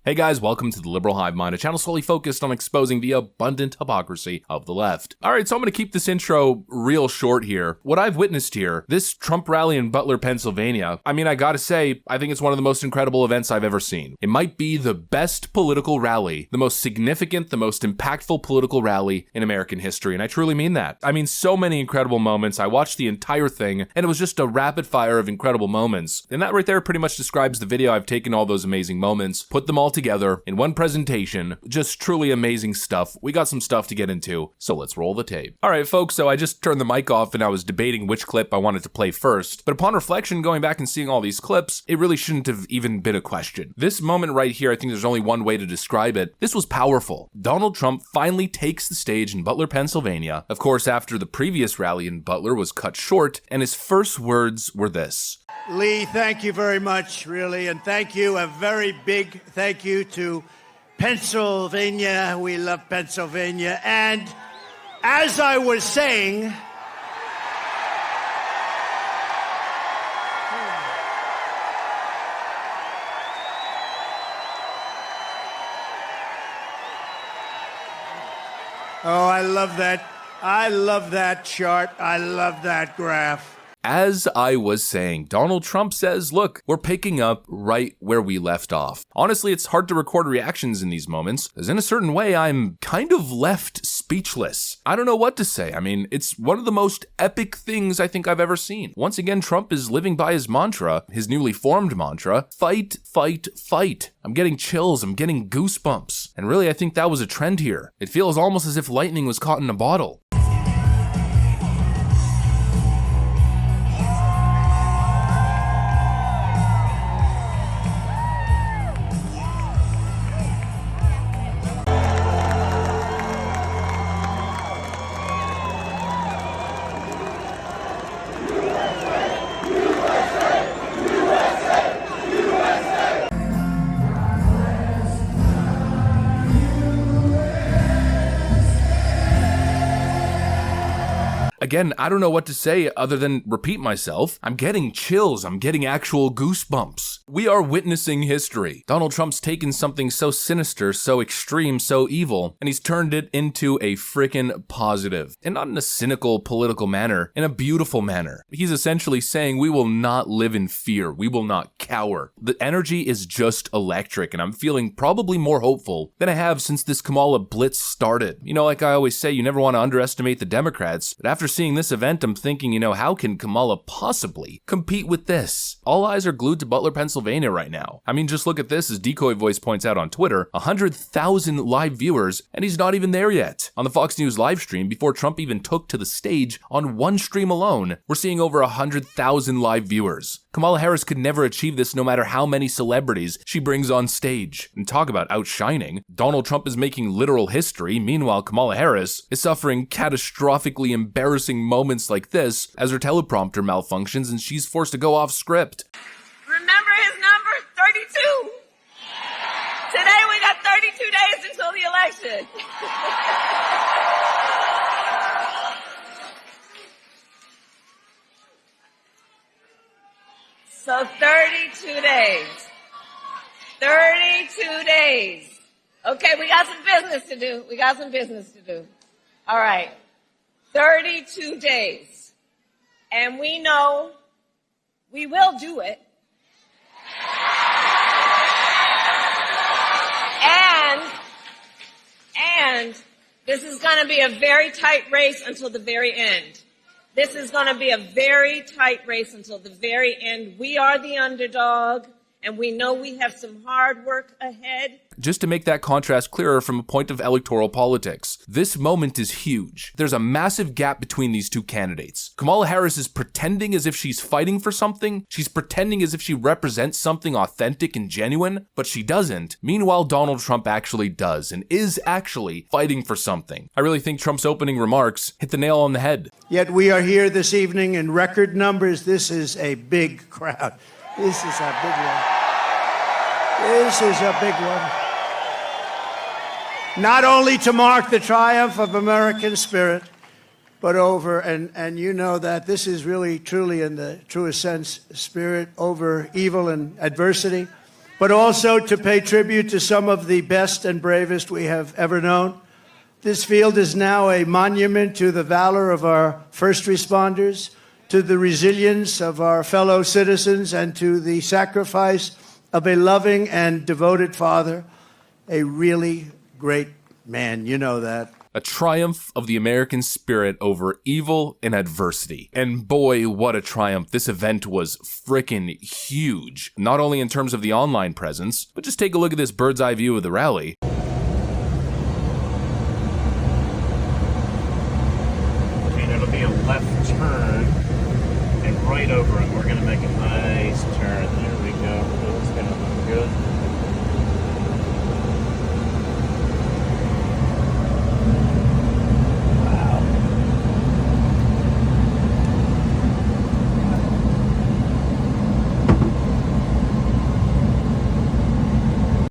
Hey guys, welcome to the Liberal Hive Mind, a channel solely focused on exposing the abundant hypocrisy of the left. Alright, so I'm going to keep this intro real short here. What I've witnessed here, this Trump rally in Butler, Pennsylvania, I gotta say, I think it's one of the most incredible events I've ever seen. It might be the best political rally, the most significant, the most impactful political rally in American history, and I truly mean that. So many incredible moments. I watched the entire thing, and it was just a rapid fire of incredible moments. And that right there pretty much describes the video. I've taken all those amazing moments, put them all together in one presentation. Just truly amazing stuff. We got some stuff to get into, so let's roll the tape. Alright folks, so I just turned the mic off and I was debating which clip I wanted to play first, but upon reflection, going back and seeing all these clips, it really shouldn't have even been a question. This moment right here, I think there's only one way to describe it. This was powerful. Donald Trump finally takes the stage in Butler, Pennsylvania, of course after the previous rally in Butler was cut short, and his first words were this. Lee, thank you very much, really, and thank you, a very big thank you to Pennsylvania. We love Pennsylvania, and as I was saying, oh, I love that. I love that chart. I love that graph. As I was saying, Donald Trump says, look, we're picking up right where we left off. Honestly, it's hard to record reactions in these moments, as in a certain way, I'm kind of left speechless. I don't know what to say. It's one of the most epic things I think I've ever seen. Once again, Trump is living by his mantra, his newly formed mantra, fight, fight, fight. I'm getting chills, I'm getting goosebumps. And really, I think that was a trend here. It feels almost as if lightning was caught in a bottle. Again, I don't know what to say other than repeat myself. I'm getting chills. I'm getting actual goosebumps. We are witnessing history. Donald Trump's taken something so sinister, so extreme, so evil, and he's turned it into a frickin' positive. And not in a cynical political manner, in a beautiful manner. He's essentially saying we will not live in fear. We will not cower. The energy is just electric, and I'm feeling probably more hopeful than I have since this Kamala blitz started. Like I always say, you never want to underestimate the Democrats, but after seeing this event, I'm thinking, how can Kamala possibly compete with this? All eyes are glued to Butler, Pennsylvania right now. Just look at this, as Decoy Voice points out on Twitter, 100,000 live viewers, and he's not even there yet. On the Fox News live stream, before Trump even took to the stage, on one stream alone, we're seeing over 100,000 live viewers. Kamala Harris could never achieve this no matter how many celebrities she brings on stage. And talk about outshining. Donald Trump is making literal history, meanwhile Kamala Harris is suffering catastrophically embarrassing moments like this as her teleprompter malfunctions and she's forced to go off script. Remember his number? 32. Today we got 32 days until the election. So 32 days. 32 days. Okay, we got some business to do. All right. 32 days. And we know we will do it. And this is going to be a very tight race until the very end. This is going to be a very tight race until the very end. We are the underdog, and we know we have some hard work ahead. Just to make that contrast clearer from a point of electoral politics, this moment is huge. There's a massive gap between these two candidates. Kamala Harris is pretending as if she's fighting for something. She's pretending as if she represents something authentic and genuine, but she doesn't. Meanwhile, Donald Trump actually does and is actually fighting for something. I really think Trump's opening remarks hit the nail on the head. Yet we are here this evening in record numbers. This is a big crowd. This is a big one. This is a big one. Not only to mark the triumph of American spirit, but over, and you know that this is really, truly, in the truest sense, spirit over evil and adversity. but also to pay tribute to some of the best and bravest we have ever known. This field is now a monument to the valor of our first responders, to the resilience of our fellow citizens, and to the sacrifice of a loving and devoted father, a really great man. You know that. A triumph of the American spirit over evil and adversity. And boy, what a triumph. This event was frickin' huge. Not only in terms of the online presence, but just take a look at this bird's eye view of the rally. And it'll be a left turn and right over it. We're gonna make a nice turn. There we go. It's gonna look good.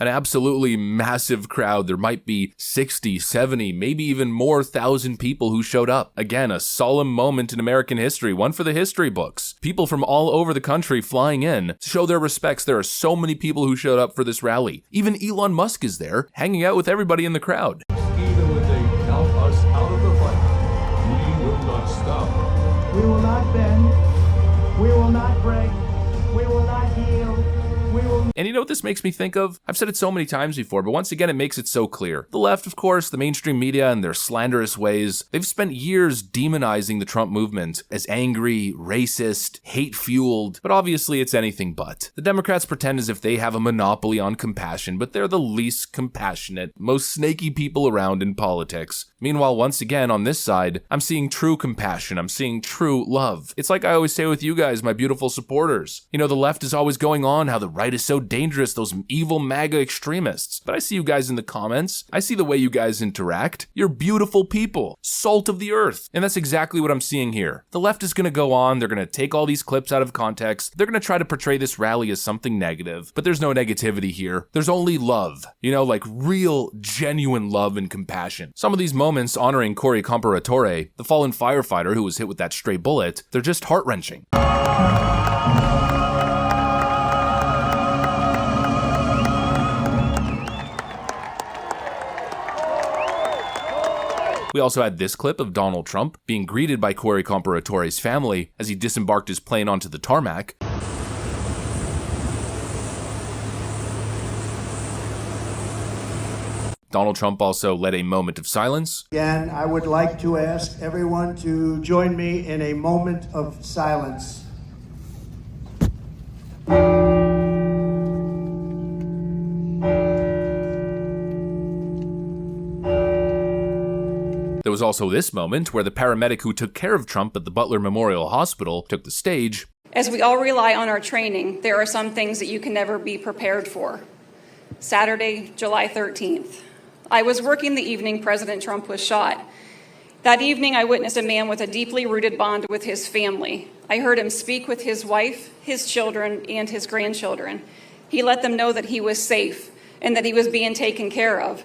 An absolutely massive crowd. There might be 60, 70, maybe even more thousand people who showed up. Again, a solemn moment in American history, one for the history books. People from all over the country flying in to show their respects. There are so many people who showed up for this rally. Even Elon Musk is there, hanging out with everybody in the crowd. Even when they count us out of the fight, we will not stop. We will not bend. We will not break. We will not yield. And you know what this makes me think of? I've said it so many times before, but once again, it makes it so clear. The left, of course, the mainstream media and their slanderous ways, they've spent years demonizing the Trump movement as angry, racist, hate-fueled, but obviously it's anything but. The Democrats pretend as if they have a monopoly on compassion, but they're the least compassionate, most snaky people around in politics. Meanwhile, once again, on this side, I'm seeing true compassion, I'm seeing true love. It's like I always say with you guys, my beautiful supporters. You know, the left is always going on how the right is so dangerous, those evil MAGA extremists. But I see you guys in the comments. I see the way you guys interact. You're beautiful people, salt of the earth. And that's exactly what I'm seeing here. The left is going to go on. They're going to take all these clips out of context. They're going to try to portray this rally as something negative. But there's no negativity here. There's only love. You know, like real, genuine love and compassion. Some of these moments honoring Corey Comperatore, the fallen firefighter who was hit with that stray bullet, they're just heart-wrenching. We also had this clip of Donald Trump being greeted by Corey Comperatore's family as he disembarked his plane onto the tarmac. Donald Trump also led a moment of silence. Again, I would like to ask everyone to join me in a moment of silence. There was also this moment where the paramedic who took care of Trump at the Butler Memorial Hospital took the stage. As we all rely on our training, there are some things that you can never be prepared for. Saturday, July 13th. I was working the evening President Trump was shot. That evening, I witnessed a man with a deeply rooted bond with his family. I heard him speak with his wife, his children, and his grandchildren. He let them know that he was safe and that he was being taken care of.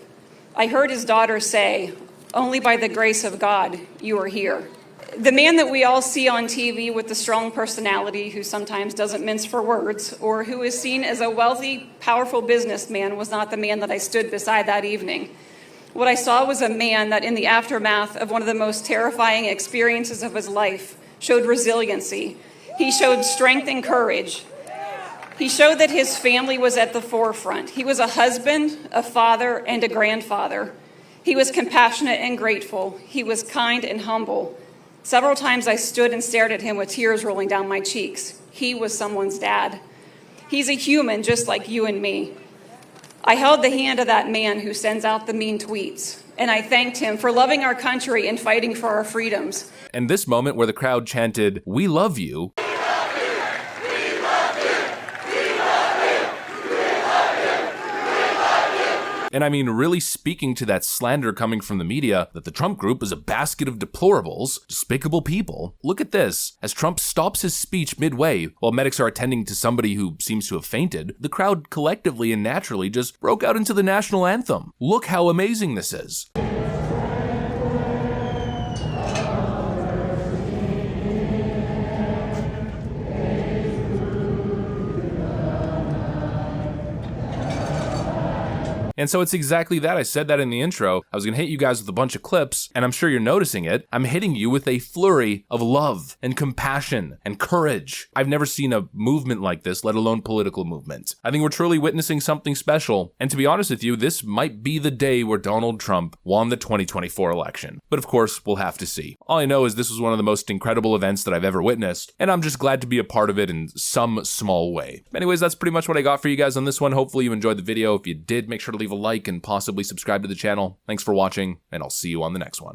I heard his daughter say, "Only by the grace of God, you are here." The man that we all see on TV with the strong personality who sometimes doesn't mince for words or who is seen as a wealthy, powerful businessman was not the man that I stood beside that evening. What I saw was a man that in the aftermath of one of the most terrifying experiences of his life showed resiliency. He showed strength and courage. He showed that his family was at the forefront. He was a husband, a father, and a grandfather. He was compassionate and grateful. He was kind and humble. Several times I stood and stared at him with tears rolling down my cheeks. He was someone's dad. He's a human just like you and me. I held the hand of that man who sends out the mean tweets, and I thanked him for loving our country and fighting for our freedoms. And this moment where the crowd chanted, "We love you," and I mean really speaking to that slander coming from the media that the Trump group is a basket of deplorables, despicable people. Look at this. As Trump stops his speech midway while medics are attending to somebody who seems to have fainted, the crowd collectively and naturally just broke out into the national anthem. Look how amazing this is. And so it's exactly that. I said that in the intro. I was going to hit you guys with a bunch of clips, and I'm sure you're noticing it. I'm hitting you with a flurry of love and compassion and courage. I've never seen a movement like this, let alone political movement. I think we're truly witnessing something special. And to be honest with you, this might be the day where Donald Trump won the 2024 election. But of course, we'll have to see. All I know is this was one of the most incredible events that I've ever witnessed, and I'm just glad to be a part of it in some small way. Anyways, that's pretty much what I got for you guys on this one. Hopefully you enjoyed the video. If you did, make sure to leave a like and possibly subscribe to the channel. Thanks for watching, and I'll see you on the next one.